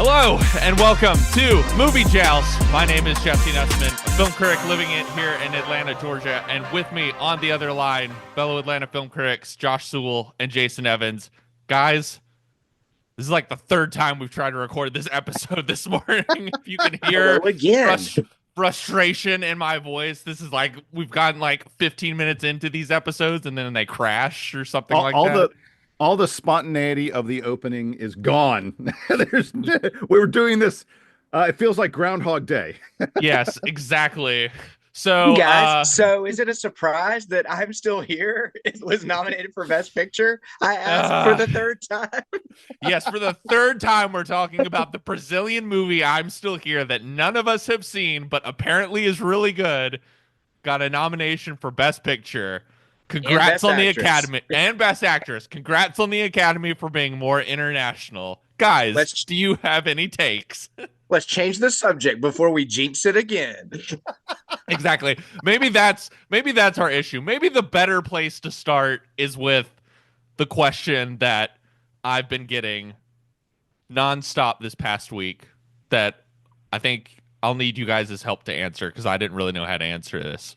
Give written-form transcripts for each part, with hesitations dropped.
Hello and welcome to Movie Joust. My name is Jesse Nussman, a film critic living here in Atlanta, Georgia, and with me on the other line, fellow Atlanta film critics Josh Sewell and Jason Evans. Guys, this is like the third time we've tried to record this episode this morning. If you can hear again. frustration in my voice, this is like we've gotten like 15 minutes into these episodes and then they crash or something like that. All the spontaneity of the opening is gone. We were doing this. It feels like Groundhog Day. Yes, exactly. So, You guys, so is it a surprise that I'm still here? It was nominated for Best Picture. I asked for the third time. Yes, for the third time, we're talking about the Brazilian movie I'm Still Here that none of us have seen, but apparently is really good. Got a nomination for Best Picture. Congrats on the Academy and Best Actress. Congrats on the Academy for being more international. Guys, do you have any takes? Let's change the subject before we jinx it again. Exactly. Maybe that's our issue. Maybe the better place to start is with the question that I've been getting nonstop this past week that I think I'll need you guys' help to answer because I didn't really know how to answer this.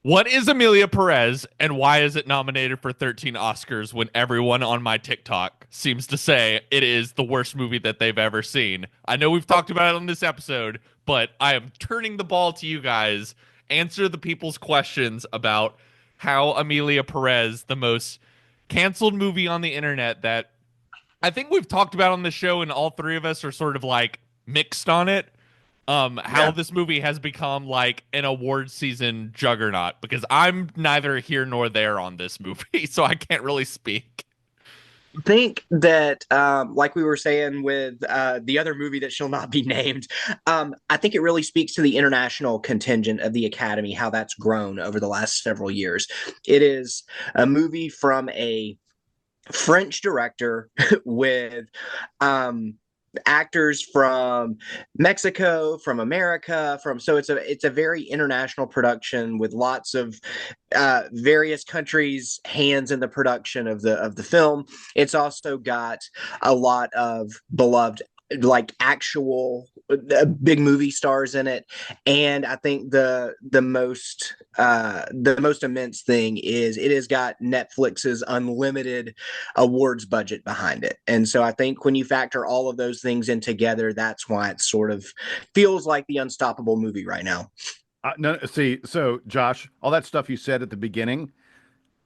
What is Emilia Pérez, and why is it nominated for 13 Oscars when everyone on my TikTok seems to say it is the worst movie that they've ever seen? I know we've talked about it on this episode, but I am turning the ball to you guys. Answer the people's questions about how Emilia Pérez, the most canceled movie on the internet that I think we've talked about on the show, and all three of us are sort of like mixed on it. How this movie has become like an award season juggernaut, because I'm neither here nor there on this movie, so I can't really speak. I think that, like we were saying with the other movie that shall not be named, I think it really speaks to the international contingent of the Academy, how that's grown over the last several years. It is a movie from a French director with actors from Mexico, from America, so it's a very international production with lots of various countries' hands in the production of the film. It's also got a lot of beloved, like, actual big movie stars in it, and I think the most immense thing is it has got Netflix's unlimited awards budget behind it. And so I think when you factor all of those things in together, that's why it sort of feels like the unstoppable movie right now. No, see, so Josh, all that stuff you said at the beginning,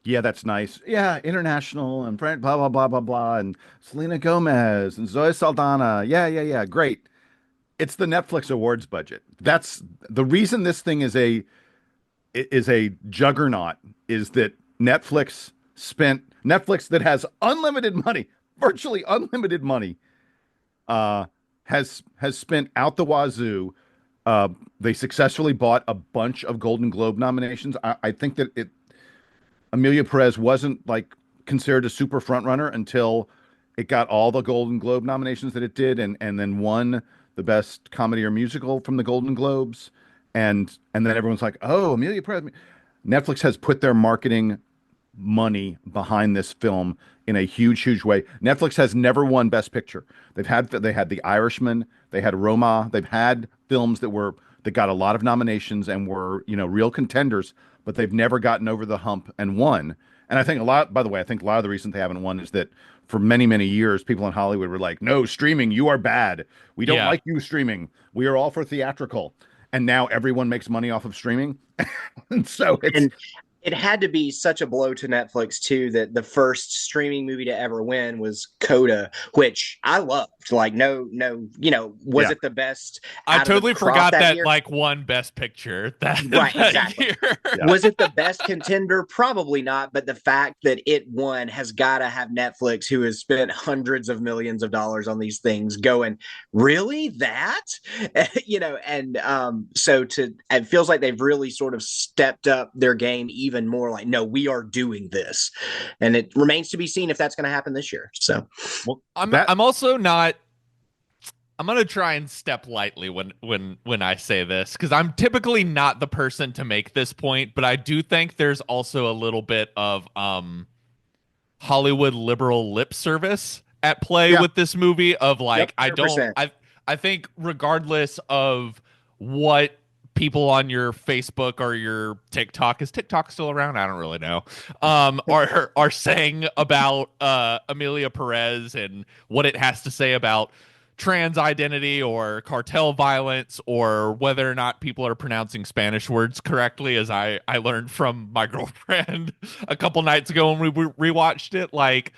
yeah, that's nice. Yeah, international and blah blah blah blah blah, and Selena Gomez and Zoe Saldana. Yeah, great. It's the Netflix awards budget. That's the reason this thing is a juggernaut, is that Netflix that has unlimited money, virtually unlimited money, has spent out the wazoo. They successfully bought a bunch of Golden Globe nominations. I think that Emilia Pérez wasn't like considered a super front runner until it got all the Golden Globe nominations that it did, and then won the best comedy or musical from the Golden Globes, and then everyone's like, oh, Emilia Pérez. Netflix has put their marketing money behind this film in a huge way. Netflix has never won Best Picture. They had The Irishman, they had Roma, they've had films that got a lot of nominations and were, real contenders, but they've never gotten over the hump and won. And I think a lot of the reason they haven't won is that for many years, people in Hollywood were like, no, streaming, you are bad. We don't like you streaming. We are all for theatrical. And now everyone makes money off of streaming. And so it had to be such a blow to Netflix too that the first streaming movie to ever win was Coda, which I loved. Like, was it the best? I totally forgot that like won Best Picture. Right, exactly. Yeah. Was it the best contender? Probably not. But the fact that it won has got to have Netflix, who has spent hundreds of millions of dollars on these things, going, really, that? So it feels like they've really sort of stepped up their game even more. Like, no, we are doing this, and it remains to be seen if that's going to happen this year. So, well, I'm also not. I'm gonna try and step lightly when I say this, because I'm typically not the person to make this point, but I do think there's also a little bit of Hollywood liberal lip service at play Yeah. with this movie of Yep, like %. I think regardless of what people on your Facebook or your TikTok, is TikTok still around? I don't really know. Are saying about Emilia Perez and what it has to say about trans identity or cartel violence or whether or not people are pronouncing Spanish words correctly, as I learned from my girlfriend a couple nights ago when we rewatched it. Like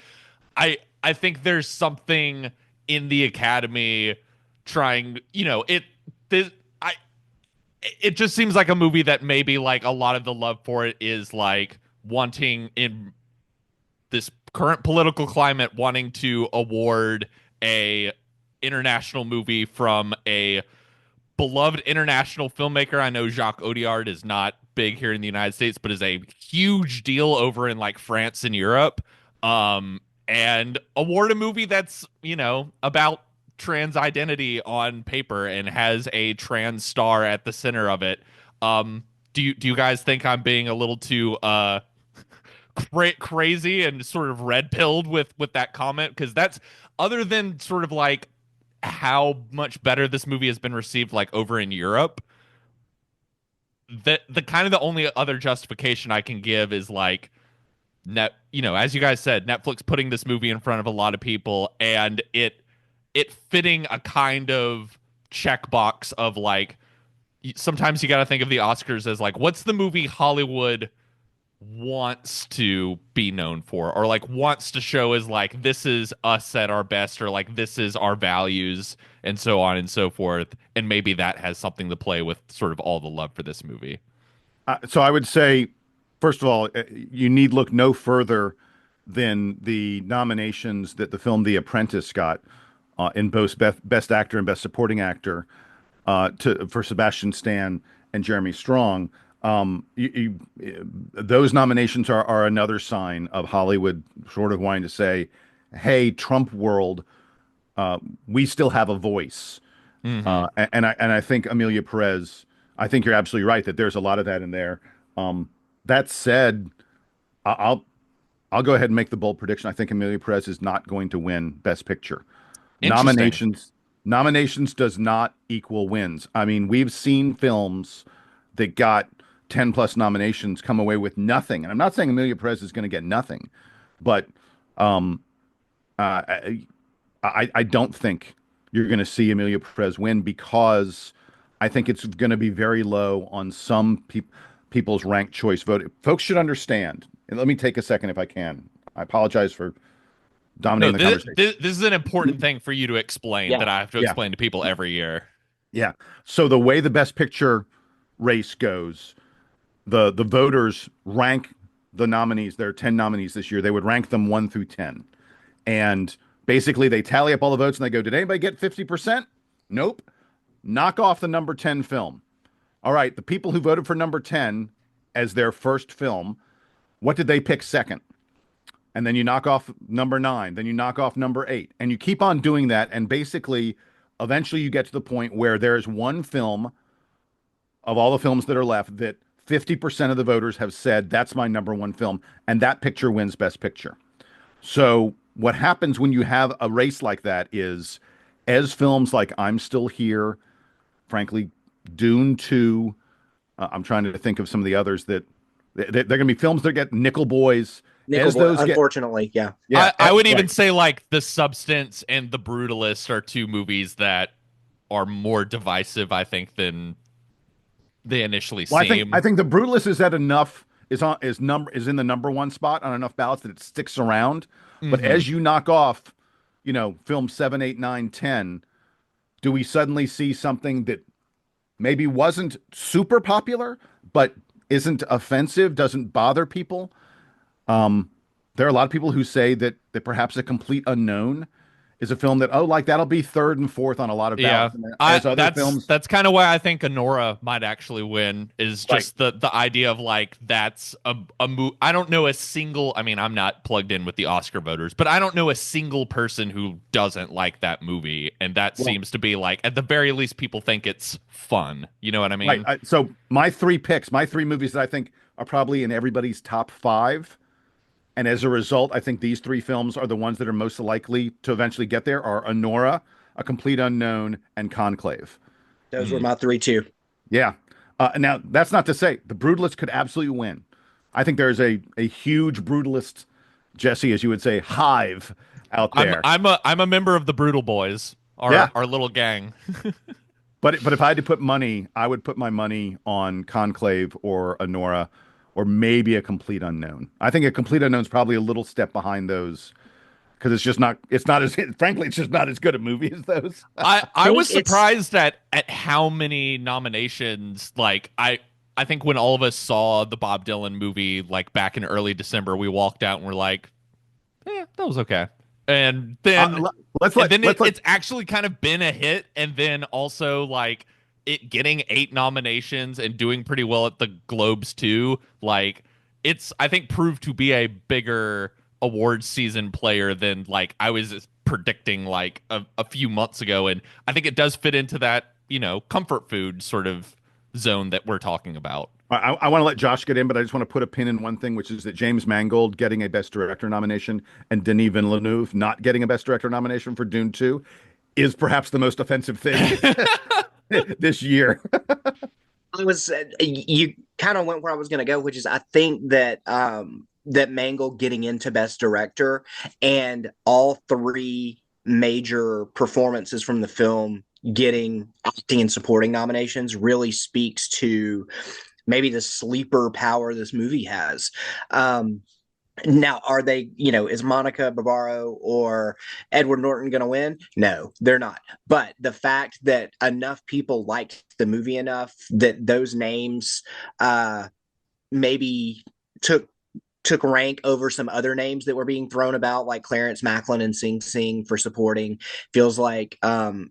I think there's something in the Academy trying, this, I it just seems like a movie that maybe like a lot of the love for it is like wanting in this current political climate wanting to award a international movie from a beloved international filmmaker. I know Jacques Audiard is not big here in the United States, but is a huge deal over in like France and Europe. And award a movie that's, about trans identity on paper and has a trans star at the center of it. Do you guys think I'm being a little too crazy and sort of red pilled with that comment? Because that's, other than sort of like how much better this movie has been received like over in Europe, the kind of the only other justification I can give is like as you guys said, Netflix putting this movie in front of a lot of people and it fitting a kind of checkbox of like, sometimes you got to think of the Oscars as like, what's the movie Hollywood wants to be known for, or like wants to show as like, this is us at our best, or like this is our values, and so on and so forth. And maybe that has something to play with sort of all the love for this movie. So I would say, first of all, you need look no further than the nominations that the film The Apprentice got in both Best Actor and Best Supporting Actor for Sebastian Stan and Jeremy Strong. Those nominations are another sign of Hollywood sort of wanting to say, "Hey, Trump world, we still have a voice." And I think Emilia Perez, I think you're absolutely right that there's a lot of that in there. That said, I'll go ahead and make the bold prediction. I think Emilia Perez is not going to win Best Picture. Interesting. Nominations does not equal wins. I mean, we've seen films that got 10 plus nominations come away with nothing. And I'm not saying Emilia Perez is going to get nothing, but I don't think you're going to see Emilia Perez win because I think it's going to be very low on some people's ranked choice vote. Folks should understand. And let me take a second if I can. I apologize for No, dominating the conversation. this is an important thing for you to explain Yeah. that I have to Yeah. explain to people every year. Yeah. So the way the Best Picture race goes, the voters rank the nominees. There are 10 nominees this year. They would rank them 1 through 10. And basically they tally up all the votes and they go, did anybody get 50%? Nope. Knock off the number 10 film. All right, the people who voted for number 10 as their first film, what did they pick second? And then you knock off number 9, then you knock off number 8, and you keep on doing that. And basically, eventually you get to the point where there is one film of all the films that are left that 50% of the voters have said, that's my number one film, and that picture wins Best Picture. So what happens when you have a race like that is, as films like I'm Still Here, frankly, Dune 2, I'm trying to think of some of the others that they're going to be films that get Nickel Boys. Nickel Boy, unfortunately, yeah. I would even say like The Substance and The Brutalist are two movies that are more divisive, I think, than they initially seem. I think The Brutalist is at enough is in the number one spot on enough ballots that it sticks around. But as you knock off, film 7, 8, 9, 10, do we suddenly see something that maybe wasn't super popular, but isn't offensive, doesn't bother people? There are a lot of people who say that perhaps A Complete Unknown is a film that, that'll be third and fourth on a lot of ballots. That's kind of why I think Anora might actually win, is just the idea of like, that's a move. I don't know a single, I'm not plugged in with the Oscar voters, but I don't know a single person who doesn't like that movie. And that seems to be like, at the very least, people think it's fun. You know what I mean? Right. So my three movies that I think are probably in everybody's top 5, And as a result, I think these three films are the ones that are most likely to eventually get there are Honora, A Complete Unknown, and Conclave. Those were my three too. Yeah. Now, that's not to say the Brutalist could absolutely win. I think there's a huge Brutalist, Jesse, as you would say, hive out there. I'm a member of the Brutal Boys, Yeah. our little gang. But if I had to put money, I would put my money on Conclave or Honora or maybe A Complete Unknown. I think A Complete Unknown is probably a little step behind those because it's not as frankly it's just not as good a movie as those. I was think it's- surprised at how many nominations. Like I think when all of us saw the Bob Dylan movie like back in early December, we walked out and we're like, that was okay. And then it's actually kind of been a hit, and then also like it getting 8 nominations and doing pretty well at the Globes too. Like it's I think proved to be a bigger awards season player than like I was predicting like a few months ago, and I think it does fit into that comfort food sort of zone that we're talking about. I want to let Josh get in, but I just want to put a pin in one thing, which is that James Mangold getting a Best Director nomination and Denis Villeneuve not getting a Best Director nomination for Dune 2 is perhaps the most offensive thing this year. You kind of went where I was going to go, which is I think that that Mangold getting into Best Director and all three major performances from the film getting acting and supporting nominations really speaks to maybe the sleeper power this movie has. Now, are they, is Monica Barbaro or Edward Norton going to win? No, they're not. But the fact that enough people liked the movie enough that those names maybe took rank over some other names that were being thrown about, like Clarence Macklin and Sing Sing for supporting. Feels like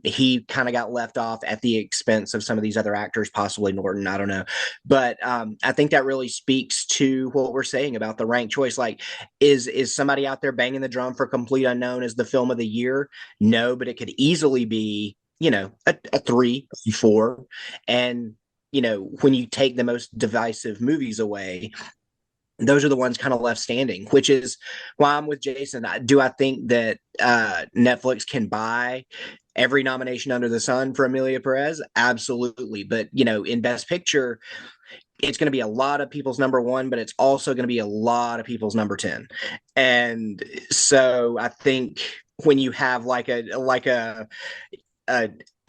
he kind of got left off at the expense of some of these other actors, possibly Norton. I don't know. But I think that really speaks to what we're saying about the rank choice. Like, is somebody out there banging the drum for Complete Unknown as the film of the year? No, but it could easily be, a 3, 4. And, when you take the most divisive movies away, those are the ones kind of left standing, which is why I'm with Jason. Do I think that Netflix can buy every nomination under the sun for Emilia Pérez? Absolutely. But, in Best Picture, it's going to be a lot of people's number 1, but it's also going to be a lot of people's number 10. And so I think when you have like a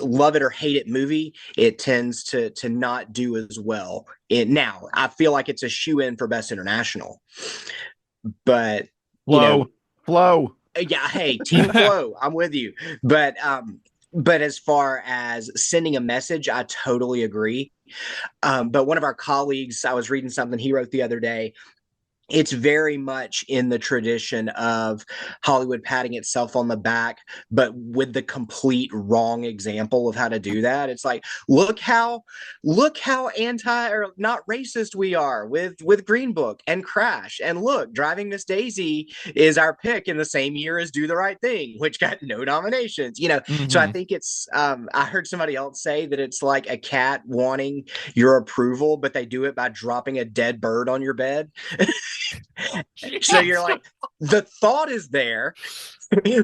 love it or hate it movie, it tends to not do as well. Now, I feel like it's a shoe in for Best International, but Flow. Yeah, hey, Team Flow, I'm with you. But as far as sending a message, I totally agree. But one of our colleagues, I was reading something he wrote the other day. It's very much in the tradition of Hollywood patting itself on the back, but with the complete wrong example of how to do that. It's like, look how anti or not racist we are with Green Book and Crash. And look, Driving Miss Daisy is our pick in the same year as Do the Right Thing, which got no nominations. Mm-hmm. So I think it's I heard somebody else say that it's like a cat wanting your approval, but they do it by dropping a dead bird on your bed. So you're like, the thought is there,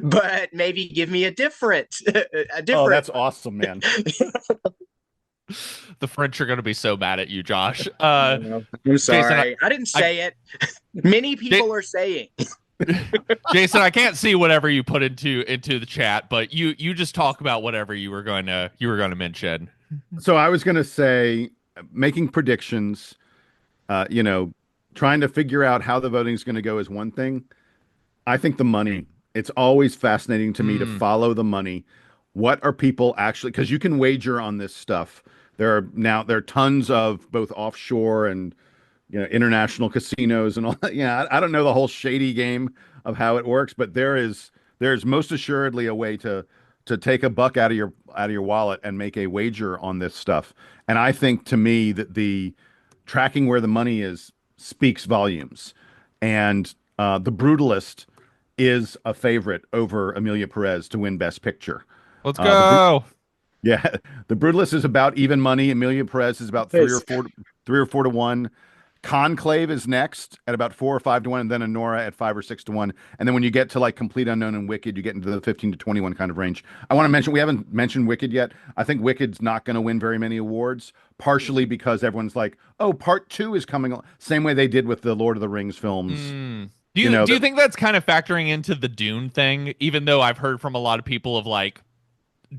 but maybe give me a different. Oh, that's awesome, man. The French are going to be so mad at you, Josh. I'm sorry. Jason, I didn't say it. Many people are saying. Jason, I can't see whatever you put into the chat, but you just talk about whatever you were going to mention. So I was going to say, making predictions, trying to figure out how the voting is going to go is one thing. I think the money, it's always fascinating to me to follow the money. What are people actually, because you can wager on this stuff. There are tons of both offshore and international casinos and all that. Yeah, I don't know the whole shady game of how it works, but there's most assuredly a way to take a buck out of your wallet and make a wager on this stuff. And I think, to me, that the tracking where the money is speaks volumes. And The Brutalist is a favorite over Emilia Pérez to win Best Picture. Let's go. The Brutalist is about even money. Emilia Pérez is about 3 or 4 to 1. Conclave is next at about 4 or 5 to 1, and then Anora at 5 or 6 to 1. And then when you get to like Complete Unknown and Wicked, you get into the 15 to 21 kind of range. I want to mention we haven't mentioned Wicked yet. I think Wicked's not going to win very many awards, partially because everyone's like, "Oh, part 2 is coming." Same way they did with the Lord of the Rings films. Do you think that's kind of factoring into the Dune thing? Even though I've heard from a lot of people of like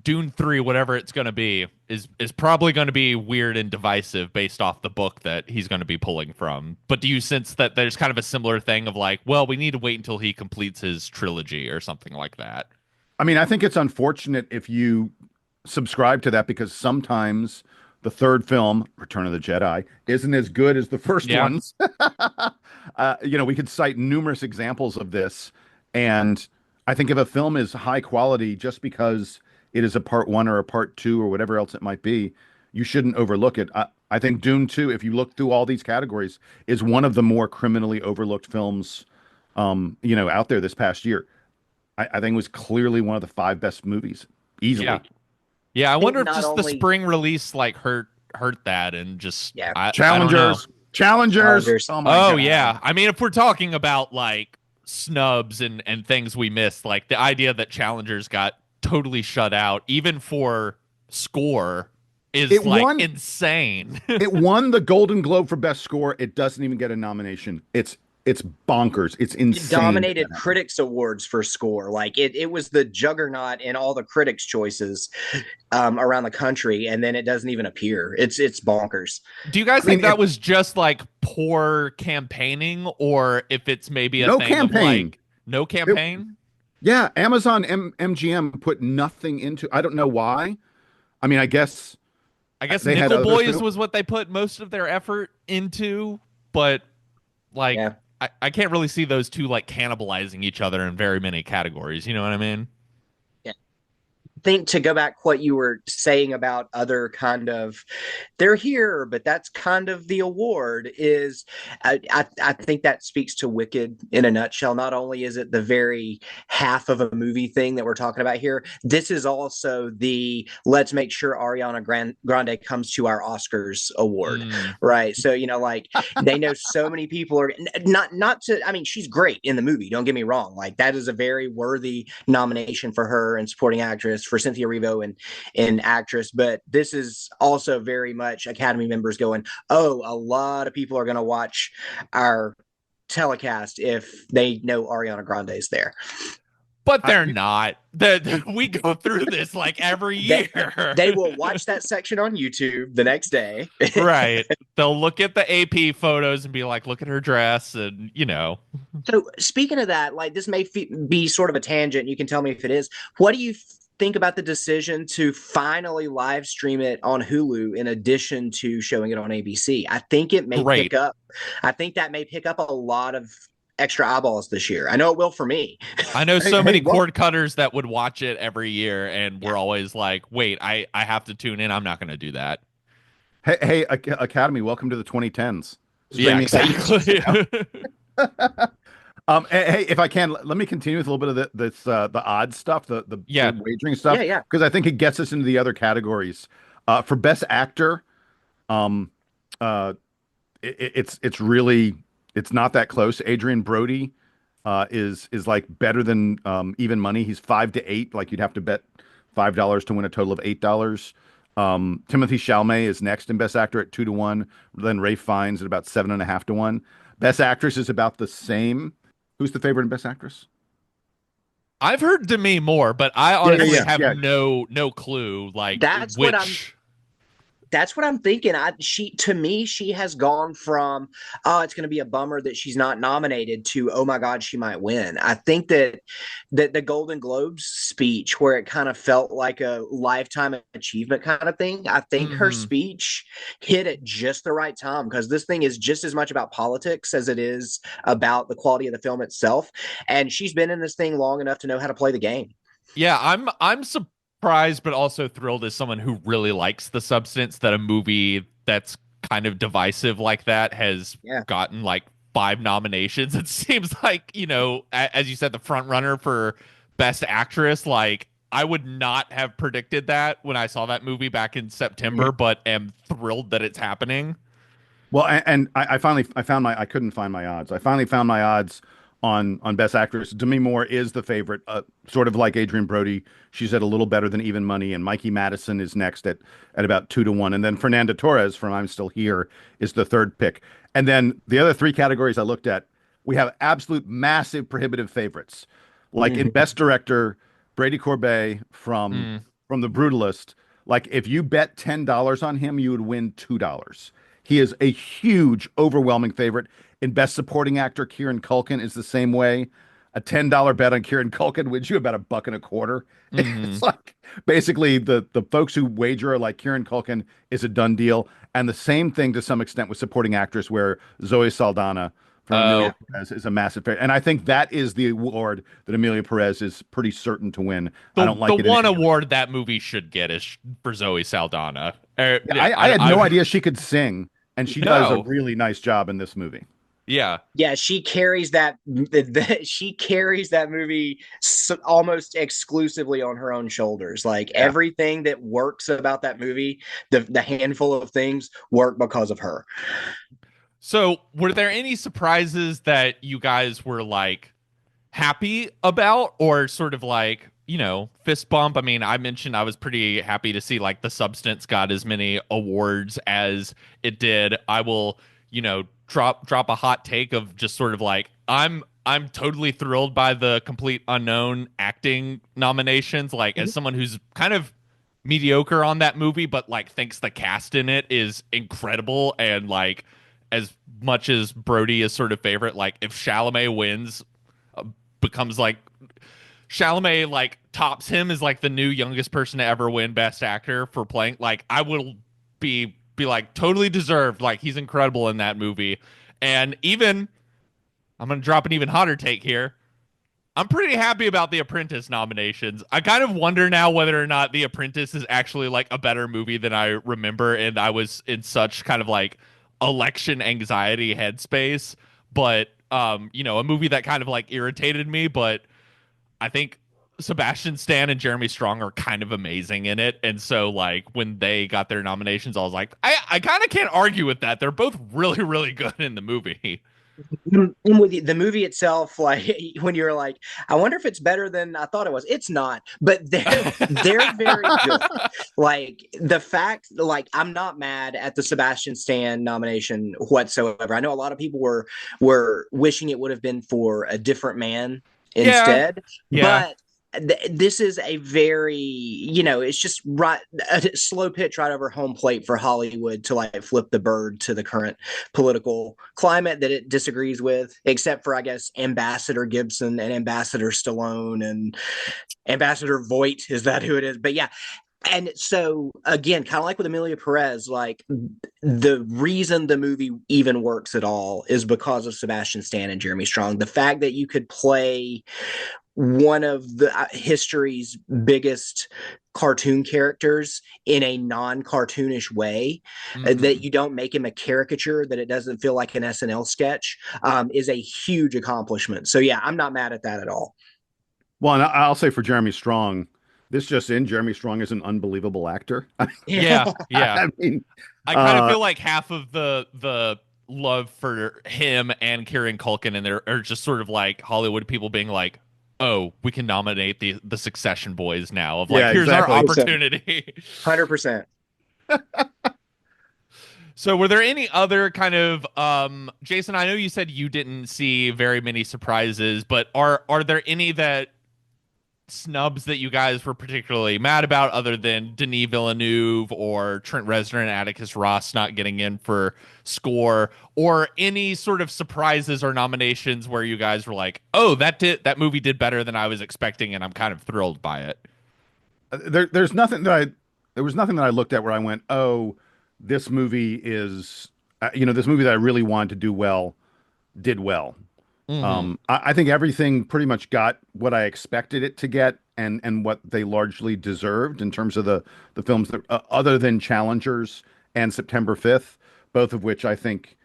Dune 3, whatever it's going to be, is probably going to be weird and divisive based off the book that he's going to be pulling from. But do you sense that there's kind of a similar thing of like, well, we need to wait until he completes his trilogy or something like that? I mean, I think it's unfortunate if you subscribe to that because sometimes the third film, Return of the Jedi, isn't as good as the first Yeah. ones. We could cite numerous examples of this. And I think if a film is high quality just because it is a part 1 or a part 2 or whatever else it might be, you shouldn't overlook it. I think Dune 2, if you look through all these categories, is one of the more criminally overlooked films, out there this past year. I think it was clearly one of the 5 best movies, easily. Yeah. Yeah, I wonder if not just the only- spring release like hurt that and just Yeah. I don't know. Challengers. Oh my Oh God. yeah. I mean, if we're talking about like snubs and things we missed, like the idea that Challengers got totally shut out, even for score, is It like won- insane. It won the Golden Globe for Best Score. It doesn't even get a nomination. It's bonkers. It's insane. It dominated critics awards for score. Like it was the juggernaut in all the critics choices around the country, and then it doesn't even appear. It's bonkers. Do you guys think that was just like poor campaigning, or if it's maybe a No thing campaign. of like no campaign? Yeah, Amazon MGM put nothing into. I don't know why. I mean, I guess they had Nickel other Boys film- was what they put most of their effort into, but like Yeah. I can't really see those two like cannibalizing each other in very many categories. You know what I mean? Think to go back what you were saying about other kind of they're here, but that's kind of the award is I think that speaks to Wicked in a nutshell. Not only is it the very half of a movie thing that we're talking about here, this is also the let's make sure Ariana Grande comes to our Oscars award, right? So like they know so many people are not to. I mean, she's great in the movie. Don't get me wrong. Like that is a very worthy nomination for her and supporting actress for Cynthia Erivo and actress, but this is also very much Academy members going, oh, a lot of people are going to watch our telecast if they know Ariana Grande is there. But they're not. We go through this like every year. They will watch that section on YouTube the next day. Right. They'll look at the AP photos and be like, look at her dress. And, So speaking of that, like this may be sort of a tangent. You can tell me if it is. What do you think about the decision to finally live stream it on Hulu in addition to showing it on ABC? I think it may pick up. I think that may pick up a lot of extra eyeballs this year. I know it will for me. I know so many cord cutters that would watch it every year, and we're always like, wait, I have to tune in. I'm not going to do that. Hey, Academy, welcome to the 2010s. Yeah, exactly. Hey, if I can, let me continue with a little bit of the odd stuff, the wagering stuff. Yeah. Because I think it gets us into the other categories. For Best Actor, it's really not that close. Adrian Brody is like better than even money. He's 5 to 8. Like you'd have to bet $5 to win a total of $8. Timothy Chalamet is next in Best Actor at 2 to 1. Then Ralph Fiennes at about 7.5 to 1. Best Actress is about the same. Who's the favorite in Best Actress? I've heard Demi Moore, but I honestly have no clue. Like that's what I'm thinking. She has gone from, oh, it's going to be a bummer that she's not nominated to, oh my God, she might win. I think that the Golden Globes speech, where it kind of felt like a lifetime achievement kind of thing, I think her speech hit at just the right time because this thing is just as much about politics as it is about the quality of the film itself. And she's been in this thing long enough to know how to play the game. Yeah, I'm surprised, but also thrilled as someone who really likes the substance that a movie that's kind of divisive like that has gotten like 5 nominations. It seems like, as you said, the front runner for Best Actress. Like I would not have predicted that when I saw that movie back in September, but am thrilled that it's happening. Well, I finally I found my I couldn't find my odds. I finally found my odds on Best Actress. Demi Moore is the favorite, sort of like Adrian Brody. She's at a little better than even money, and Mikey Madison is next at about 2-1, and then Fernanda Torres from I'm Still Here is the third pick. And then the other three categories I looked at, we have absolute massive prohibitive favorites. Like in Mhm. Best Director, Brady Corbet Mm. from The Brutalist. Like if you bet $10 on him, you would win $2. He is a huge, overwhelming favorite. In Best Supporting Actor, Kieran Culkin is the same way. A $10 bet on Kieran Culkin wins you about a buck and a quarter. Hmm. It's like basically the folks who wager are like Kieran Culkin is a done deal. And the same thing to some extent with supporting actress, where Zoe Saldana from Emilia Oh, Perez is a massive favorite. And I think that is the award that Emilia Perez is pretty certain to win. I the don't the like it in one any other. award that movie should get is for Zoe Saldana. Yeah, Yeah, I had no I idea she could sing, and she does a no, really nice job in this movie. yeah. Yeah, she carries she carries that movie almost exclusively on her own shoulders. Like Yeah. everything that works about that movie, the handful of things work because of her. So, were there any surprises that you guys were like happy about, or sort of like, fist bump? I mean, I mentioned I was pretty happy to see like The Substance got as many awards as it did. I will, drop a hot take of just sort of like I'm totally thrilled by the Complete Unknown acting nominations. Like as someone who's kind of mediocre on that movie, but like thinks the cast in it is incredible, and like as much as Brody is sort of favorite, like if Chalamet wins, becomes like Chalamet like tops him as like the new youngest person to ever win Best Actor for playing. Like I will be like totally deserved. Like he's incredible in that movie. And even I'm gonna drop an even hotter take here. I'm pretty happy about The Apprentice nominations. I kind of wonder now whether or not The Apprentice is actually like a better movie than I remember, and I was in such kind of like election anxiety headspace. But a movie that kind of like irritated me, but I think Sebastian Stan and Jeremy Strong are kind of amazing in it. And so like when they got their nominations, I was like, I kind of can't argue with that. They're both really, really good in the movie. With the movie itself, like when you're like, I wonder if it's better than I thought it was. It's not, but they're very good. Like the fact, like I'm not mad at the Sebastian Stan nomination whatsoever. I know a lot of people were wishing it would have been for a different man Yeah. instead, Yeah. but this is a very, it's just right a slow pitch right over home plate for Hollywood to like flip the bird to the current political climate that it disagrees with, except for I guess Ambassador Gibson and Ambassador Stallone and Ambassador Voight. Is that who it is? But yeah. And so again, kind of like with Emilia Perez, like the reason the movie even works at all is because of Sebastian Stan and Jeremy Strong. The fact that you could play one of the history's biggest cartoon characters in a non-cartoonish way, that Hmm. you don't make him a caricature, that it doesn't feel like an SNL sketch, is a huge accomplishment. So yeah, I'm not mad at that at all. Well, and I'll say for Jeremy Strong, this just in, Jeremy Strong is an unbelievable actor. Yeah. Yeah. I mean, I kind of uh, feel like half of the love for him and Kieran Culkin in there are just sort of like Hollywood people being like, "Oh, we can nominate the Succession boys now." Of like, yeah, here's our exactly. opportunity. 100%. So, were there any other kind of Jason? I know you said you didn't see very many surprises, but are there any that snubs that you guys were particularly mad about, other than Denis Villeneuve or Trent Reznor and Atticus Ross not getting in for score, or any sort of surprises or nominations where you guys were like, "Oh, that movie did better than I was expecting, and I'm kind of thrilled by it." There's nothing that there was nothing that I looked at where I went, oh, this movie is, this movie that I really wanted to do well did well. Hmm. I think everything pretty much got what I expected it to get, and what they largely deserved in terms of the films that, other than Challengers and September 5th, both of which I think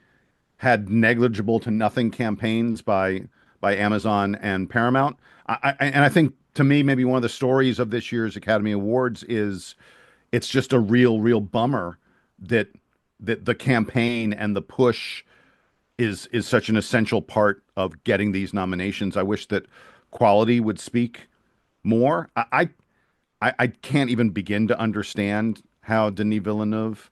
had negligible to nothing campaigns by Amazon and Paramount. And I think to me, maybe one of the stories of this year's Academy Awards is it's just a real bummer that the campaign and the push is such an essential part of getting these nominations. I wish that quality would speak more. I can't even begin to understand how Denis Villeneuve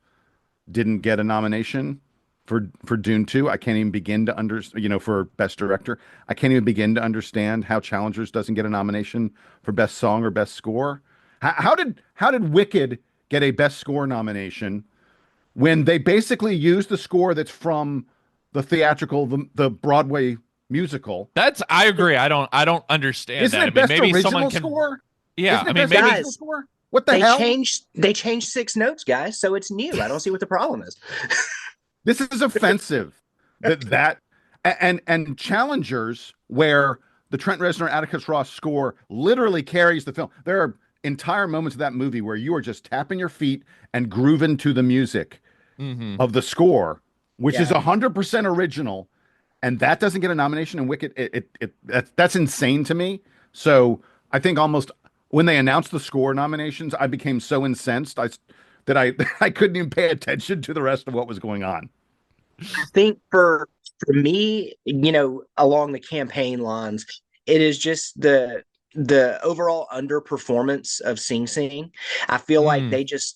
didn't get a nomination for Dune 2. I can't even begin to for Best Director. I can't even begin to understand how Challengers doesn't get a nomination for Best Song or Best Score. How did Wicked get a Best Score nomination when they basically used the score that's from the theatrical, the Broadway musical? I agree. I don't understand Isn't that. I it mean, Best maybe someone Original can. Score? Yeah, Isn't I it mean, Best maybe Original Guys, Score? What the they hell? changed 6 notes, guys, so it's new. I don't see what the problem is. This is offensive. And Challengers, where the Trent Reznor Atticus Ross score literally carries the film. There are entire moments of that movie where you are just tapping your feet and grooving to the music Mhm. of the score, which is Yeah. 100% original, and that doesn't get a nomination in Wicked. That's insane to me. So I think almost when they announced the score nominations, I became so incensed that I I couldn't even pay attention to the rest of what was going on. I think for me, along the campaign lines, it is just the overall underperformance of Sing Sing. I feel like Mm.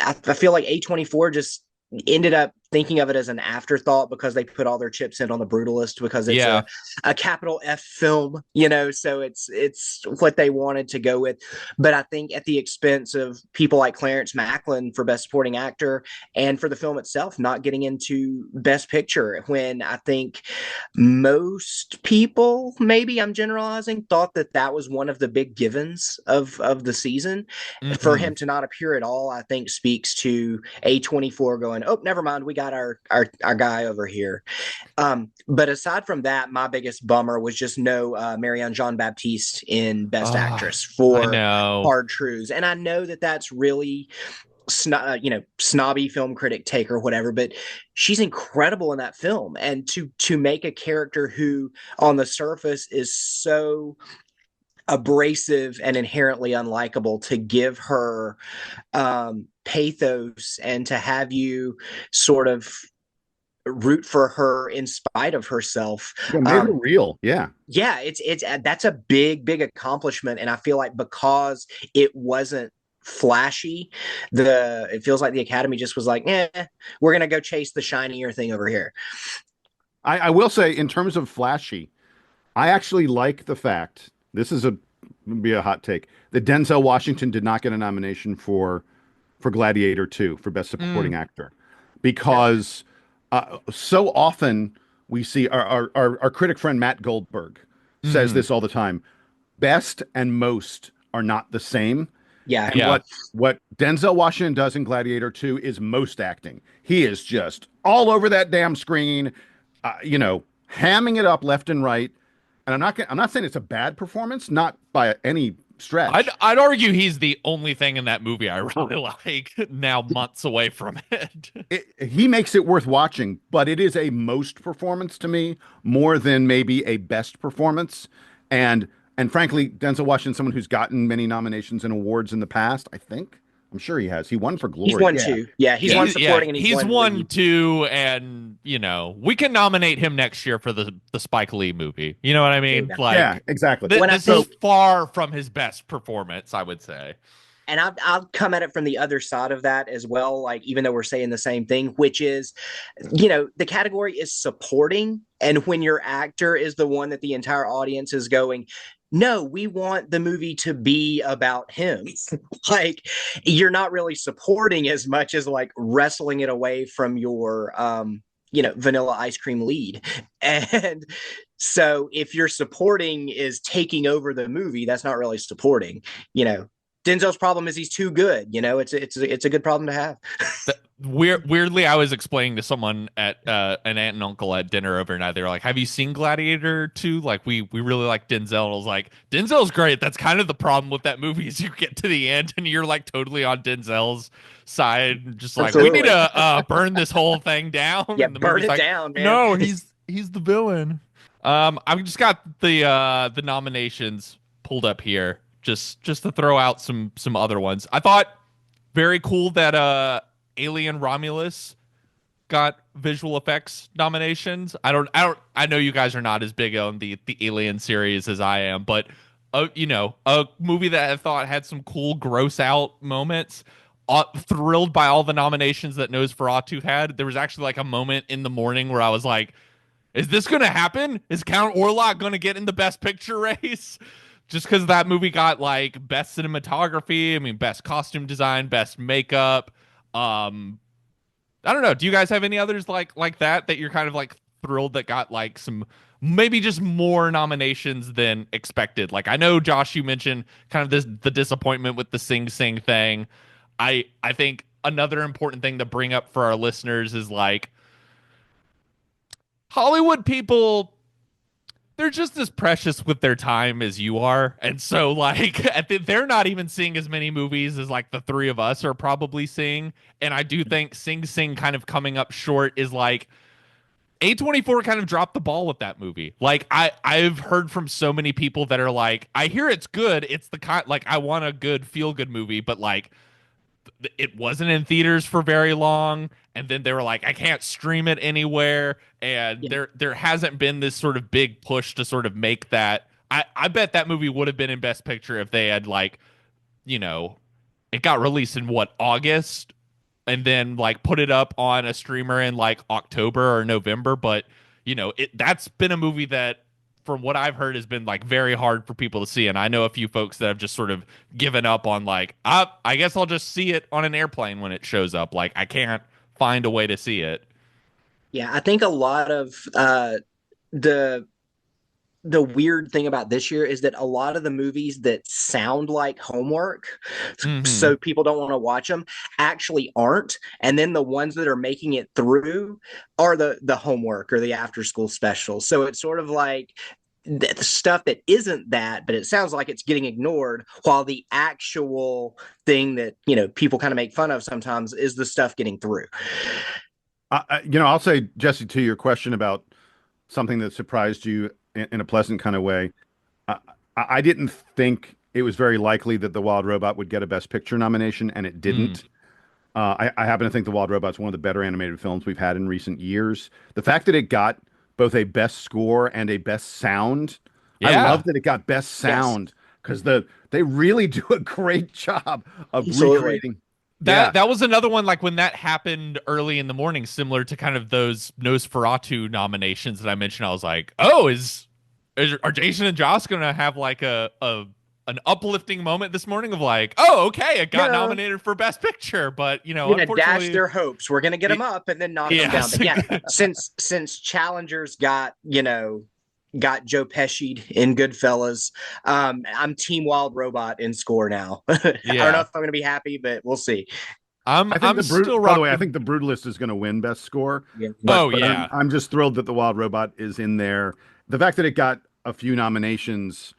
I feel like A24 just ended up thinking of it as an afterthought because they put all their chips in on the Brutalist because it's Yeah. a capital F film, so it's what they wanted to go with. But I think at the expense of people like Clarence Macklin for Best Supporting Actor and for the film itself not getting into Best Picture, when I think most people, maybe I'm generalizing, thought that was one of the big givens of the season. For Mhm. him to not appear at all, I think speaks to A24 going, oh, never mind, we got our guy over here. But aside from that, my biggest bummer was just no Marianne Jean Baptiste in Best Ah, Actress I for know. Hard Truths, and I know that's really snobby film critic take or whatever, but she's incredible in that film. And to make a character who on the surface is so abrasive and inherently unlikable, to give her pathos and to have you sort of root for her in spite of herself. Yeah, made her real. Yeah. Yeah, it's that's a big accomplishment, and I feel like because it wasn't flashy, it feels like the Academy just was like, we're gonna go chase the shinier thing over here. I will say, in terms of flashy, I actually like the fact, this is be a hot take, that Denzel Washington did not get a nomination for Gladiator 2 for Best Mm. Supporting Actor, Yeah. because so often we see our critic friend Matt Goldberg says Mhm. this all the time: best and most are not the same. Yeah. And Yeah. what Denzel Washington does in Gladiator 2 is most acting. He is just all over that damn screen, hamming it up left and right. And I'm not saying it's a bad performance, not by any I'd stretch. I'd argue he's the only thing in that movie I really like now months away from it. He makes it worth watching, but it is a most performance to me more than maybe a best performance. And and frankly, Denzel Washington, someone who's gotten many nominations and awards in the past, I think. I'm sure he has. He won for He's Glory. won Yeah. 2. Yeah, he's Yeah. won supporting and he's He's won won lead. two, and we can nominate him next year for the Spike Lee movie. You know what I There you mean? go. Yeah, Like exactly. When I this is think, far from his best performance, I would say. and I'll come at it from the other side of that as well, like even though we're saying the same thing, which is, the category is supporting, and when your actor is the one that the entire audience is going, no, we want the movie to be about him. Like, you're not really supporting as much as like wrestling it away from your vanilla ice cream lead. And so if your supporting is taking over the movie, that's not really supporting. you know Denzel's problem is he's too good. It's a good problem to have. Weirdly, I was explaining to someone at an aunt and uncle at dinner overnight. They were like, "Have you seen Gladiator 2? Like, we really like Denzel." And I was like, "Denzel's great. That's kind of the problem with that movie is you get to the end and you're like totally on Denzel's side, just like we need Absolutely. to burn this whole thing down." Yeah, And the burn movie's it like, down, man. "No, he's the villain." I've just got the nominations pulled up here, just to throw out some other ones. I thought very cool that Alien Romulus got visual effects nominations. I know you guys are not as big on the Alien series as I am, but a movie that I thought had some cool gross out moments. Thrilled by all the nominations that Nosferatu had. There was actually like a moment in the morning where I was like, is this going to happen? Is Count Orlok going to get in the best picture race? Just because that movie got like best cinematography, I mean, best costume design, best makeup. Um, I don't know. Do you guys have any others like that you're kind of like thrilled that got like some maybe just more nominations than expected? Like I know Josh, you mentioned kind of the disappointment with the Sing Sing thing. I think another important thing to bring up for our listeners is like Hollywood people, they're just as precious with their time as you are. And so like they're not even seeing as many movies as like the three of us are probably seeing. And I do think Sing Sing kind of coming up short is like A24 kind of dropped the ball with that movie. Like I've heard from so many people that are like, I hear it's good. It's the kind like I want a good feel good movie, but like it wasn't in theaters for very long, and then they were like I can't stream it anywhere, and Yeah. there hasn't been this sort of big push to sort of make that. I bet that movie would have been in best picture if they had like, you know, it got released in what, August, and then like put it up on a streamer in like October or November. But that's been a movie that from what I've heard has been like very hard for people to see. And I know a few folks that have just sort of given up on like, I guess I'll just see it on an airplane when it shows up. Like I can't find a way to see it. Yeah, I think a lot of the the weird thing about this year is that a lot of the movies that sound like homework, Hmm. so people don't want to watch them, actually aren't. And then the ones that are making it through are the homework or the after school specials. So it's sort of like the stuff that isn't that, but it sounds like it's getting ignored, while the actual thing that people kind of make fun of sometimes is the stuff getting through. I'll say, Jesse, to your question about something that surprised you in a pleasant kind of way. I, I didn't think it was very likely that The Wild Robot would get a Best Picture nomination, and it Mm. didn't. I happen to think The Wild Robot's one of the better animated films we've had in recent years. The fact that it got both a Best Score and a Best Sound, I Yeah. love that it got Best Yes, Sound because they really do a great job of absolutely. recreating. That Yeah, that was another one like when that happened early in the morning, similar to kind of those Nosferatu nominations that I mentioned. I was like, oh, are Jason and Josh gonna have like a an uplifting moment this morning of like, oh, okay, it got No, nominated for Best Picture, but gonna dash unfortunately, their hopes. We're gonna get them up and then knock them down. yes. But yeah, since challengers got Joe Pesci in Goodfellas, I'm Team Wild Robot in score now. I don't know Yeah. if I'm gonna be happy, but we'll see. I think I'm the still By the way, I rocking. think the Brutalist is going to win Best Score, Yeah. Oh but yeah. I'm just thrilled that the Wild Robot is in there. The fact that it got a few nominations,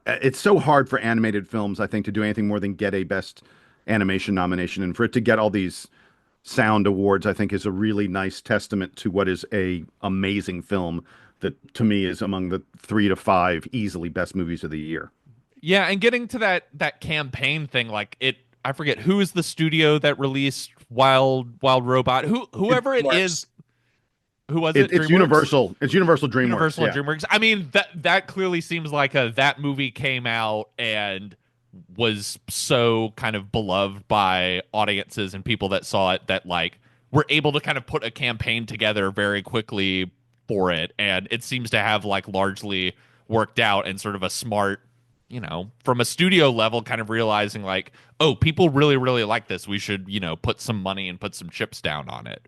it's so hard for animated films, I think, to do anything more than get a Best Animation nomination, and for it to get all these sound awards, I think, is a really nice testament to what is a amazing film that, to me, is among the 3 to 5 easily best movies of the year. Yeah, and getting to that campaign thing, like I forget who is the studio that released Wild Robot. Whoever it is, Works. who was it? It's DreamWorks? Universal. It's Universal DreamWorks. Universal and Yeah. DreamWorks. I mean, that clearly seems like that movie came out and was so kind of beloved by audiences and people that saw it that like were able to kind of put a campaign together very quickly for it, and it seems to have like largely worked out and sort of a smart, from a studio level, kind of realizing like, oh, people really really like this. We should put some money and put some chips down on it.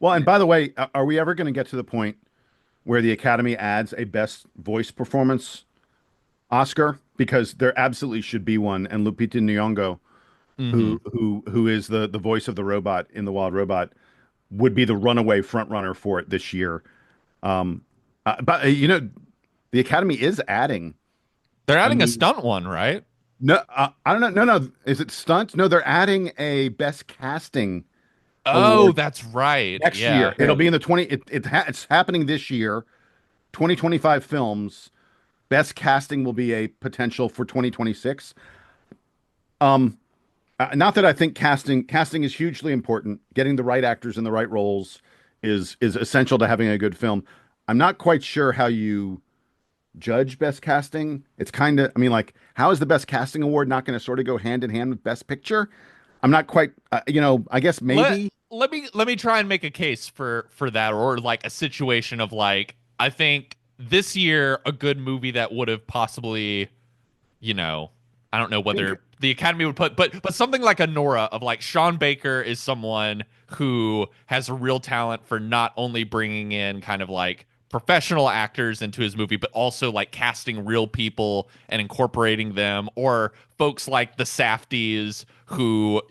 Well, and by the way, are we ever going to get to the point where the Academy adds a Best Voice Performance Oscar? Because there absolutely should be one. And Lupita Nyong'o, Hmm. who is the voice of the robot in The Wild Robot, would be the runaway front runner for it this year. But the Academy is adding They're a adding a new. stunt one, right? No, I don't know. No, no. Is it stunts? No, they're adding a Best Casting Oh, award that's right. next Yeah. year. It'll be in the 20. It's happening this year. 2025 films. Best casting will be a potential for 2026. Um, Not that I think casting is hugely important. Getting the right actors in the right roles is essential to having a good film. I'm not quite sure how you judge best casting. It's kind of, I mean, like, how is the best casting award not going to sort of go hand in hand with best picture? I'm not quite, I guess let maybe. let me try and make a case for that, or like a situation of like, I think this year a good movie that would have possibly, you know, I don't know I think, whether the Academy would put, but something like a Nora of like Sean Baker is someone who has a real talent for not only bringing in kind of like professional actors into his movie, but also like casting real people and incorporating them, or folks like the Safdies who,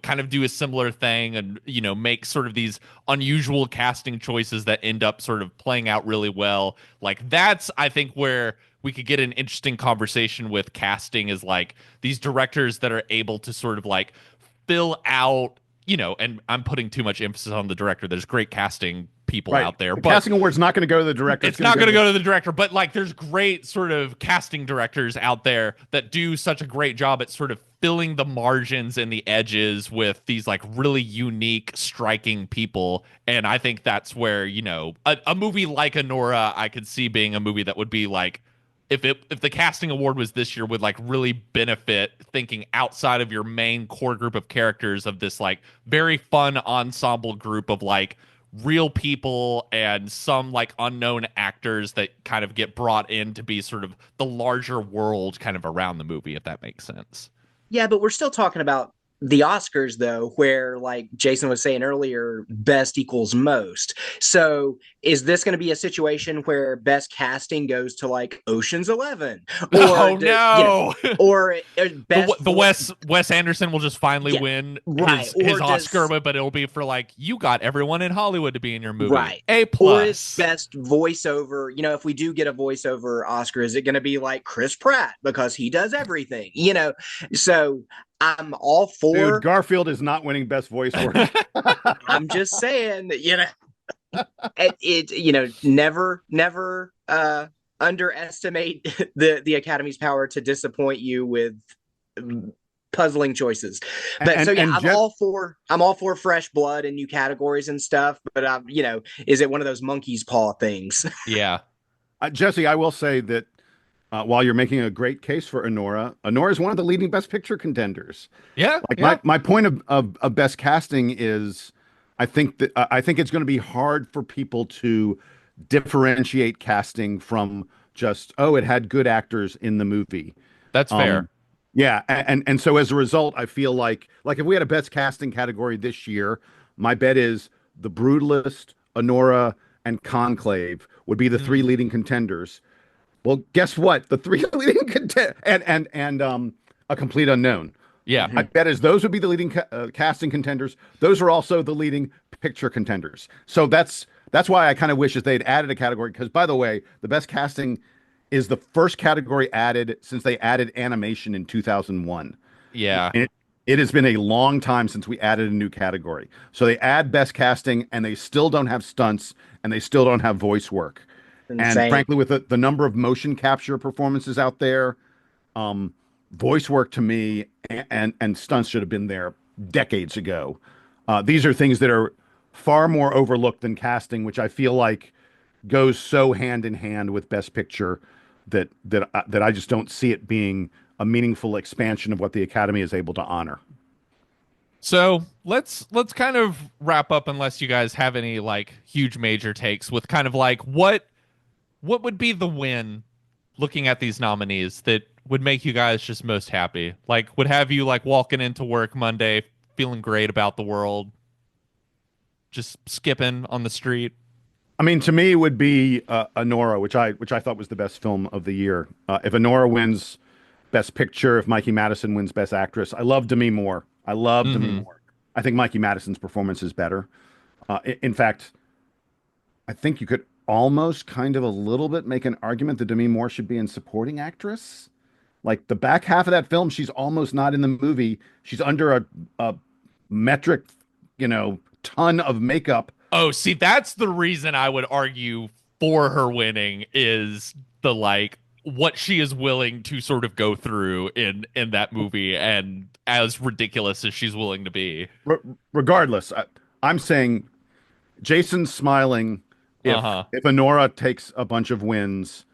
kind of do a similar thing and, make sort of these unusual casting choices that end up sort of playing out really well. Like that's, I think, where we could get an interesting conversation with casting, is like these directors that are able to sort of like fill out, and I'm putting too much emphasis on the director. There's great casting people right. out there, The but casting award's not going to go to the director. it's Going not to going to go go to the director. But like there's great sort of casting directors out there that do such a great job at sort of filling the margins and the edges with these like really unique, striking people. And I think that's where, a movie like Anora, I could see being a movie that would be like, if the casting award was this year, would like really benefit thinking outside of your main core group of characters, of this like very fun ensemble group of like real people and some like unknown actors that kind of get brought in to be sort of the larger world kind of around the movie, if that makes sense. Yeah, but we're still talking about the Oscars, though, where, like Jason was saying earlier, best equals most. So is this going to be a situation where best casting goes to like Ocean's 11, or Oh no. or the best the voice? Wes Anderson will just finally Yeah, win right. his Or Oscar, does but it'll be for like, you got everyone in Hollywood to be in your movie. right. A Or is plus. best voiceover, if we do get a voiceover Oscar, is it going to be like Chris Pratt because he does everything? So I'm all Dude, for. Garfield is not winning best voice work. I'm just saying that, never underestimate the Academy's power to disappoint you with puzzling choices. But so yeah, and I'm all for fresh blood and new categories and stuff. But is it one of those monkey's paw things? Yeah. Jesse, I will say that while you're making a great case for Honora, Honora is one of the leading Best Picture contenders. Yeah. Like Yeah. my point of best casting is, I think it's going to be hard for people to differentiate casting from just, oh, it had good actors in the movie. That's fair. Um, yeah, and so as a result, I feel like if we had a best casting category this year, my bet is The Brutalist, Honora, and Conclave would be the three Mm. leading contenders. Well, guess what? The three leading contend and A Complete Unknown. Yeah. I bet is those would be the leading casting contenders. Those are also the leading picture contenders. So that's why I kind of wish that they'd added a category. Because by the way, the best casting is the first category added since they added animation in 2001. Yeah. And it has been a long time since we added a new category. So they add best casting, and they still don't have stunts, and they still don't have voice work. And Insane. frankly, with the number of motion capture performances out there, um, voice work to me and stunts should have been there decades ago. These are things that are far more overlooked than casting, which I feel like goes so hand in hand with Best Picture that I just don't see it being a meaningful expansion of what the Academy is able to honor. So let's kind of wrap up, unless you guys have any like huge major takes, with kind of like what would be the win, looking at these nominees, that would make you guys just most happy? Like, would have you like walking into work Monday feeling great about the world, just skipping on the street? I mean, to me, it would be Anora, which I thought was the best film of the year. If Anora wins Best Picture, if Mikey Madison wins Best Actress, I love Demi Moore. I love Demi Hmm. Moore. I think Mikey Madison's performance is better. In fact, I think you could almost kind of a little bit make an argument that Demi Moore should be in supporting actress. Like the back half of that film, she's almost not in the movie. She's under a metric, ton of makeup. Oh, see, that's the reason I would argue for her winning, is the like what she is willing to sort of go through in that movie, and as ridiculous as she's willing to be. Re- Regardless, I'm saying Jason's smiling Uh-huh. if Honora takes a bunch of wins,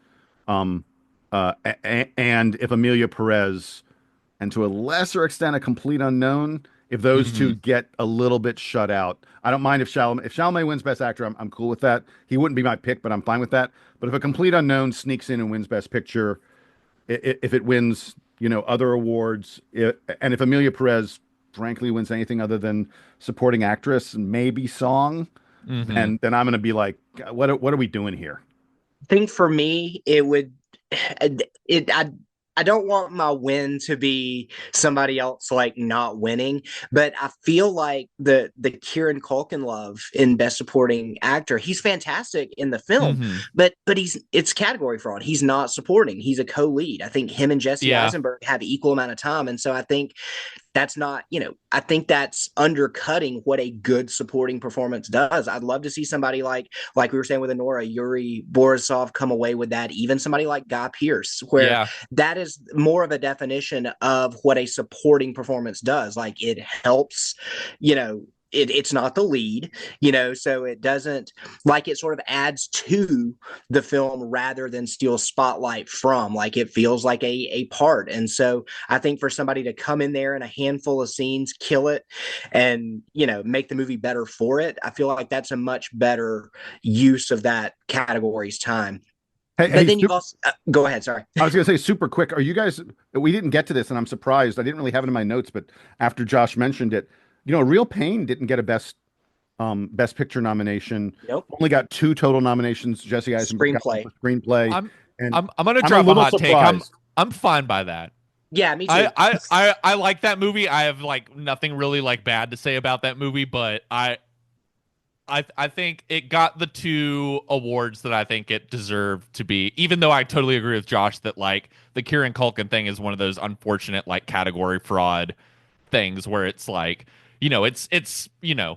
um, and if Emilia Perez, and to a lesser extent a complete unknown, if those two Hmm. get a little bit shut out. I don't mind if Chalamet wins Best Actor. I'm cool with that. He wouldn't be my pick, but I'm fine with that. But if a complete unknown sneaks in and wins Best Picture, if it wins, other awards, and if Emilia Perez frankly wins anything other than supporting actress and maybe song, Hmm. then I'm gonna be like, what are we doing here? Think for me, it would it I don't want my win to be somebody else like not winning, but I feel like the Kieran Culkin love in Best Supporting Actor, he's fantastic in the film, Hmm. but it's category fraud. He's not supporting. He's a co-lead. I think him and Jesse Yeah. Eisenberg have equal amount of time, and so I think that's not, I think that's undercutting what a good supporting performance does. I'd love to see somebody like we were saying with Honora, Yuri Borisov come away with that, even somebody like Guy Pearce, where Yeah. that is more of a definition of what a supporting performance does. Like it helps, it's not the lead, so it doesn't, like, it sort of adds to the film rather than steal spotlight from, like it feels like a part. And so I think for somebody to come in there in a handful of scenes, kill it, and make the movie better for it, I feel like that's a much better use of that category's time. Hey, But hey, then you've also go ahead, sorry. I was gonna say super quick. Are you guys? We didn't get to this, and I'm surprised. I didn't really have it in my notes, but after Josh mentioned it, Real Pain didn't get a Best Picture nomination. Nope. Only got two total nominations. Jesse Eisenberg got one Screenplay. for screenplay, I'm and I'm gonna I'm a drop a little hot take. I'm surprised. I'm fine by that. Yeah, me I, too. I I I like that movie. I have like nothing really like bad to say about that movie, but I think it got the two awards that I think it deserved to be, even though I totally agree with Josh that like the Kieran Culkin thing is one of those unfortunate like category fraud things where it's like, it's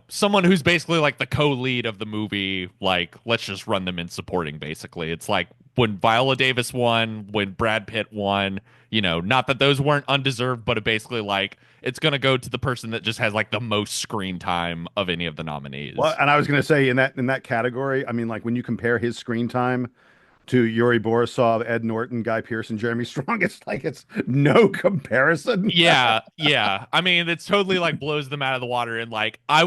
someone who's basically like the co-lead of the movie, like let's just run them in supporting basically. It's like when Viola Davis won, when Brad Pitt won, not that those weren't undeserved, but it basically like it's going to go to the person that just has like the most screen time of any of the Well, nominees. and I was gonna say in that category, I mean, like when you compare his screen time to Yuri Borisov, Ed Norton, Guy Pearce, and Jeremy Strong, it's no comparison. Yeah, yeah. I mean, it's totally like blows them out of the water. And like, I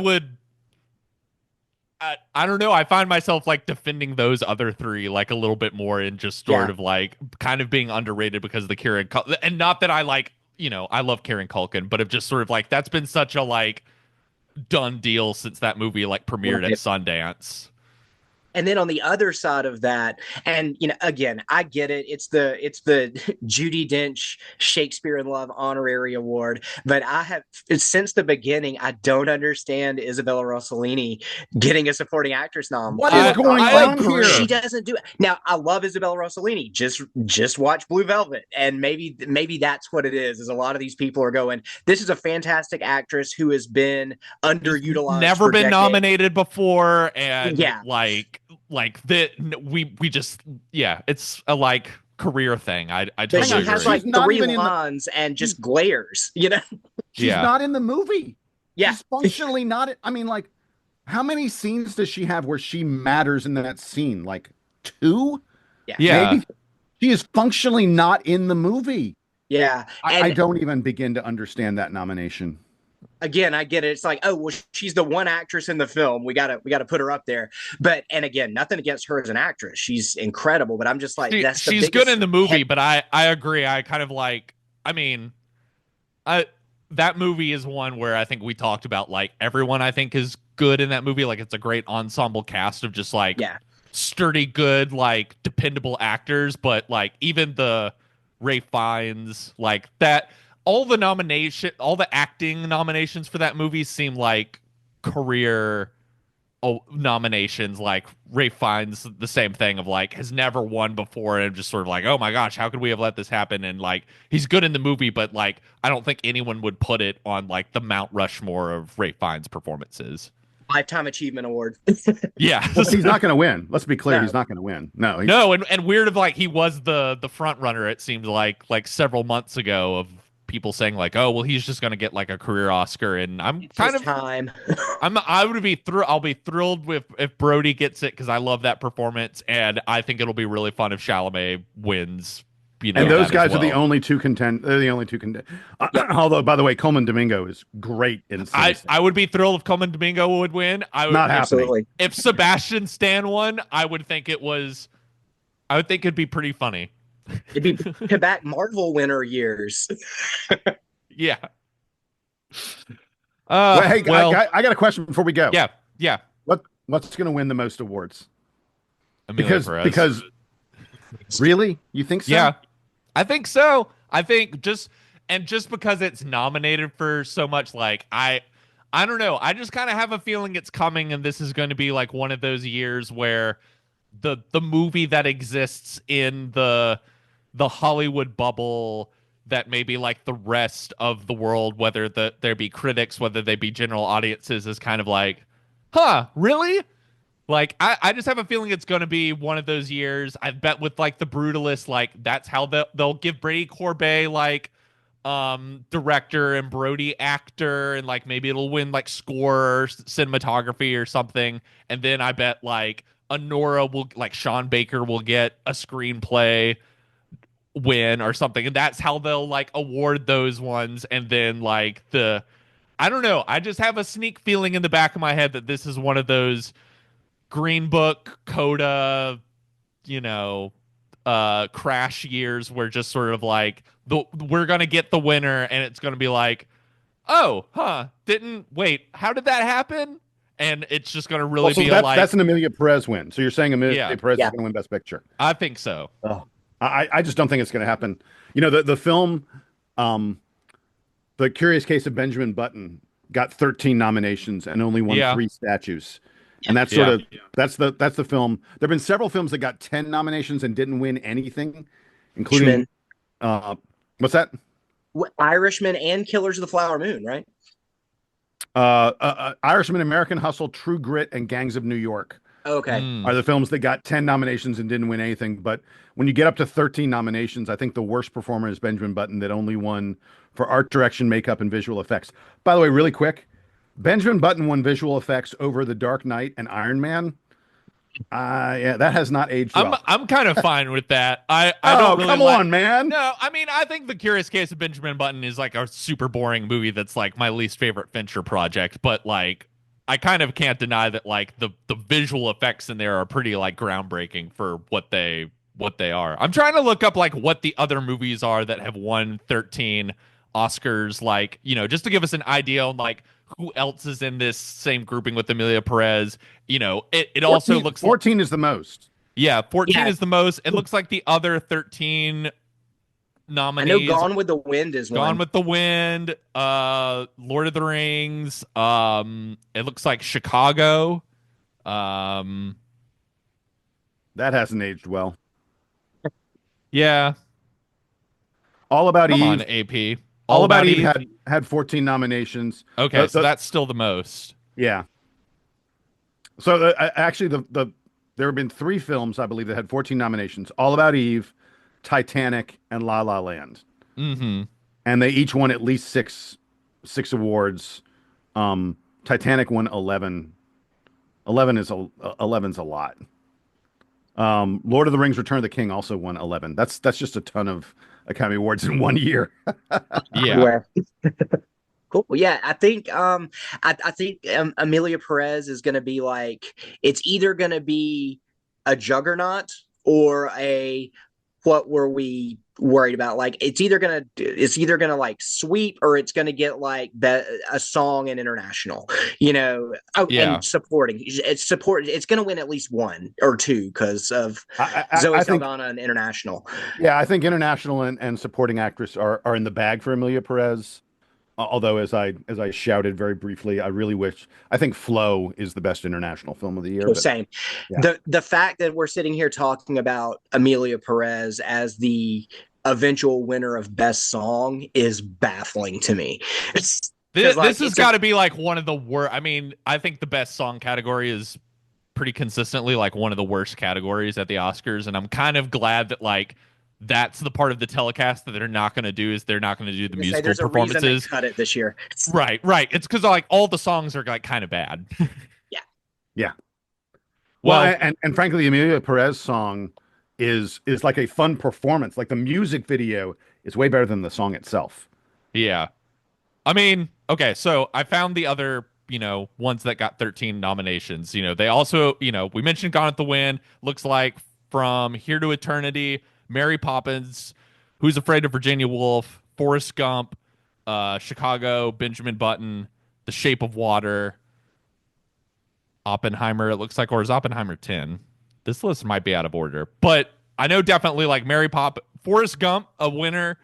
don't know. I find myself like defending those other three like a little bit more and just sort Yeah. of like kind of being underrated because of the and not that I like, I love Kieran Culkin, but of just sort of like that's been such a like done deal since that movie like premiered at Right. Sundance. And then on the other side of that, and again, I get it. It's the Judi Dench Shakespeare in Love honorary award. But I have, since the beginning, I don't understand Isabella Rossellini getting a supporting actress nom What is for going I Spotlight. on She here? agree. doesn't do it. Now, I love Isabella Rossellini. Just watch Blue Velvet, and maybe that's what it is. Is a lot of these people are going, this is a fantastic actress who has been Who's underutilized never for been decades. nominated before, and Yeah, like that we just, yeah, it's a like career thing. I but Hang totally she on, has agree. she's like not three even in the. lines and She's just glares. she's Yeah. not in the movie. Yeah. She's functionally not. I mean, like, how many scenes does she have where she matters in that scene? Like two, Yeah. Yeah. maybe. She is functionally not in the movie. Yeah. I And don't even begin to understand that nomination. again, I get it. It's like, oh, well, she's the one actress in the film. We gotta put her up there. But and again, nothing against her as an actress. She's incredible. But I'm just like, that's the She's good biggest in the head. movie, but I agree. I kind of like, I mean, I that movie is one where I think we talked about like everyone I think is good in that movie. Like it's a great ensemble cast of just like Yeah. sturdy, good, like dependable actors. But like even the Ray Fiennes, like that, all the acting nominations for that movie seem like career nominations. Like Ray Fiennes, the same thing of like has never won before, and I'm just sort of like, oh my gosh, how could we have let this happen? And like he's good in the movie, but like I don't think anyone would put it on like the Mount Rushmore of Ray Fiennes performances. Lifetime Achievement Award. Yeah. Well, he's not going to win. Let's be clear, No. he's not going to win. No, No, and weird of like he was the front runner, it seemed like several months ago, of people saying like, oh well, he's just gonna get like a career Oscar, and I'm It's kind his of time. I would be I'll be thrilled with if Brody gets it, because I love that performance, and I think it'll be really fun if Chalamet wins. and those That as guys are the well. only two contend. They're the only two contend. Yep. Although, by the way, Coleman Domingo is great in Sing Sing. I would be thrilled if Coleman Domingo would win. I would Not happening. Absolutely. if Sebastian Stan won. I would think it'd be pretty funny. It'd be back Marvel winner years. Yeah. Well, hey, well, I got a question before we go. yeah. What's going to win the most awards? Emilia Pérez. Because really, you think so? Yeah, I think so. I think just because it's nominated for so much, like I don't know. I just kind of have a feeling it's coming, and this is going to be like one of those years where the movie that exists in the Hollywood bubble that maybe like the rest of the world, whether there be critics, whether they be general audiences, is kind of like, huh, really? Like I just have a feeling it's going to be one of those years. I bet with like the Brutalist, like that's how they'll give Brady Corbet like director and Brody actor, and like maybe it'll win like score or cinematography or something. And then I bet like Honora will, like Sean Baker will get a screenplay win or something, and that's how they'll like award those ones. And then like I don't know, I just have a sneak feeling in the back of my head that this is one of those Green Book, Coda, crash years where just sort of like we're gonna get the winner, and it's gonna be like, oh, huh, didn't wait, how did that happen? And it's just gonna really be that's an Emilia Pérez win. So you're saying Emilia Pérez is Yeah. going to win Best Picture? I think so. Oh, I just don't think it's going to happen. You know, the film, The Curious Case of Benjamin Button, got 13 nominations and only won 3 statues. And that's sort of that's the film. There've been several films that got 10 nominations and didn't win anything, including what's that? Irishman and Killers of the Flower Moon, right? Irishman, American Hustle, True Grit, and Gangs of New York Okay. are the films that got 10 nominations and didn't win anything. But when you get up to 13 nominations, I think the worst performer is Benjamin Button, that only won for art direction, makeup, and visual effects. By the way, really quick, Benjamin Button won visual effects over The Dark Knight and Iron Man. Yeah, that has not aged well. I'm kind of fine with that. I don't really come on, man. No, I mean, I think The Curious Case of Benjamin Button is like a super boring movie that's like my least favorite Fincher project, but like I kind of can't deny that like the visual effects in there are pretty like groundbreaking for what they are. I'm trying to look up like what the other movies are that have won 13 Oscars, like, just to give us an idea on like who else is in this same grouping with Emilia Pérez. It also looks 14 is the most. Yeah, 14 Yeah. is the most. It looks like the other 13 I nominees. know Gone with the Wind is Gone one. with the Wind, Lord of the Rings, it looks like Chicago. That hasn't aged well. Yeah. All About Come Eve. on, AP. All About Eve had 14 nominations. Okay, so that's still the most. Yeah. So actually, there have been 3 films, I believe, that had 14 nominations: All About Eve, Titanic, and La La Land. Mm-hmm. And they each won at least six awards. Titanic won 11. 11's a lot. Lord of the Rings: Return of the King also won 11. That's just a ton of Academy Awards in 1 year. Yeah. Cool. Yeah, I think Emilia Pérez is going to be like, it's either going to be a juggernaut or a, what were we worried about? Like it's either gonna like sweep, or it's gonna get like a song in international. And supporting. It's gonna win at least 1 or 2 because of Zoe Saldana and international. Yeah, I think international and supporting actress are in the bag for Emilia Pérez. Although, as I shouted very briefly, I think Flow is the best international film of the year. Same. Yeah. The fact that we're sitting here talking about Emilia Pérez as the eventual winner of Best Song is baffling to me. This, like, this has got to be like one of the worst. I mean, I think the best song category is pretty consistently like one of the worst categories at the Oscars, and I'm kind of glad that like that's the part of the telecast that they're not going to do is they're not going to do the say musical there's a reason they performances. cut it this year. Right, right. It's because like all the songs are like kind of bad. Yeah. Well, and frankly, the Emilia Perez song is like a fun performance. Like the music video is way better than the song itself. yeah. I mean, okay, so I found the other, ones that got 13 nominations. They also, we mentioned Gone with the Wind. Looks like From Here to Eternity, Mary Poppins, Who's Afraid of Virginia Woolf, Forrest Gump, Chicago, Benjamin Button, The Shape of Water, Oppenheimer. It looks like, or is Oppenheimer 10? This list might be out of order, but I know definitely like Forrest Gump, a winner,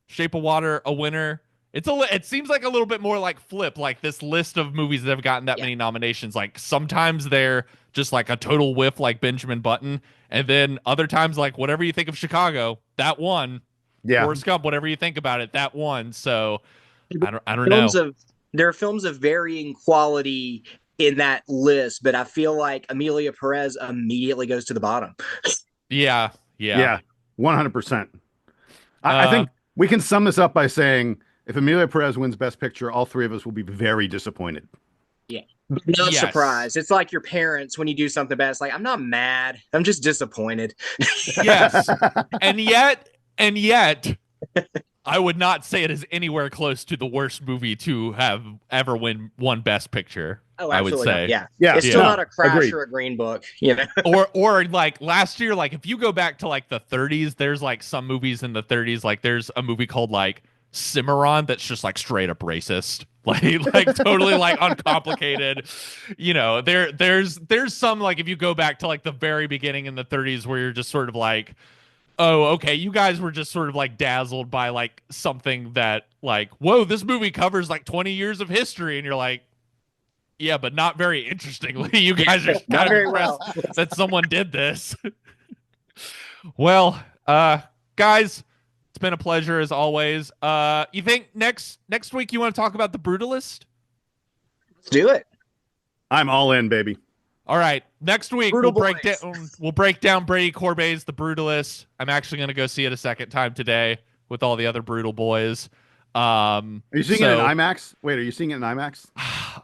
Shape of Water, a winner. It seems like a little bit more like Flip, like this list of movies that have gotten that many nominations. Like sometimes they're just like a total whiff, like Benjamin Button, and then other times like whatever you think of Chicago, that one. Yeah. Forrest Gump, whatever you think about it, that one. So I don't know. There are films of varying quality in that list, but I feel like Emilia Perez immediately goes to the bottom. Yeah. 100%. I think we can sum this up by saying if Emilia Perez wins Best Picture, all three of us will be very disappointed. Yeah. Not surprised. It's like your parents when you do something bad. It's like, I'm not mad. I'm just disappointed. Yes. And yet, I would not say it is anywhere close to the worst movie to have ever won Best Picture. Oh, I would say. Yeah. Yeah. It's still not a Crash or a Green Book, or like last year, like if you go back to like the 30s, there's like some movies in the 30s, like there's a movie called like Cimarron that's just like straight up racist. Like totally like uncomplicated. There's some like if you go back to like the very beginning in the 30s where you're just sort of like, oh, okay, you guys were just sort of like dazzled by like something that like, whoa, this movie covers like 20 years of history, and you're like, yeah, but not very interestingly. You guys are not very impressed well that someone did this. Well, guys, it's been a pleasure as always. You think next week you want to talk about The Brutalist? Let's do it. I'm all in, baby. All right, next week Brutal we'll break down Brady Corbet's The Brutalist. I'm actually going to go see it a second time today with all the other Brutal boys. Are you seeing it in IMAX? Wait, are you seeing it in IMAX?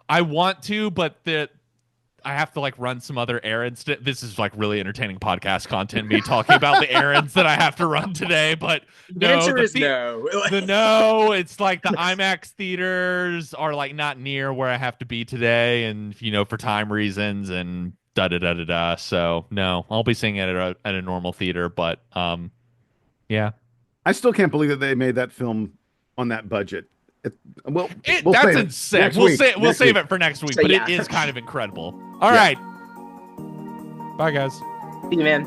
I want to, but I have to like run some other errands. This is like really entertaining podcast content, me talking about the errands that I have to run today. But the answer is no. It's like the IMAX theaters are like not near where I have to be today, and for time reasons and da da da da da. So no, I'll be seeing it at a normal theater. But yeah, I still can't believe that they made that film on that budget. We'll that's insane. We'll save it for next week, So, but yeah. it is kind of incredible. All right. Bye, guys. See you, man.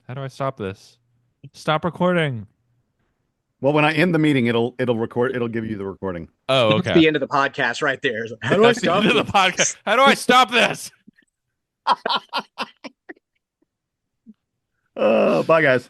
How do I stop this? Stop recording. Well, when I end the meeting, it'll record. It'll give you the recording. Oh, That's okay. the end of the podcast right there. How do I That's the stop end of this? the podcast. How do I stop this? Bye, guys.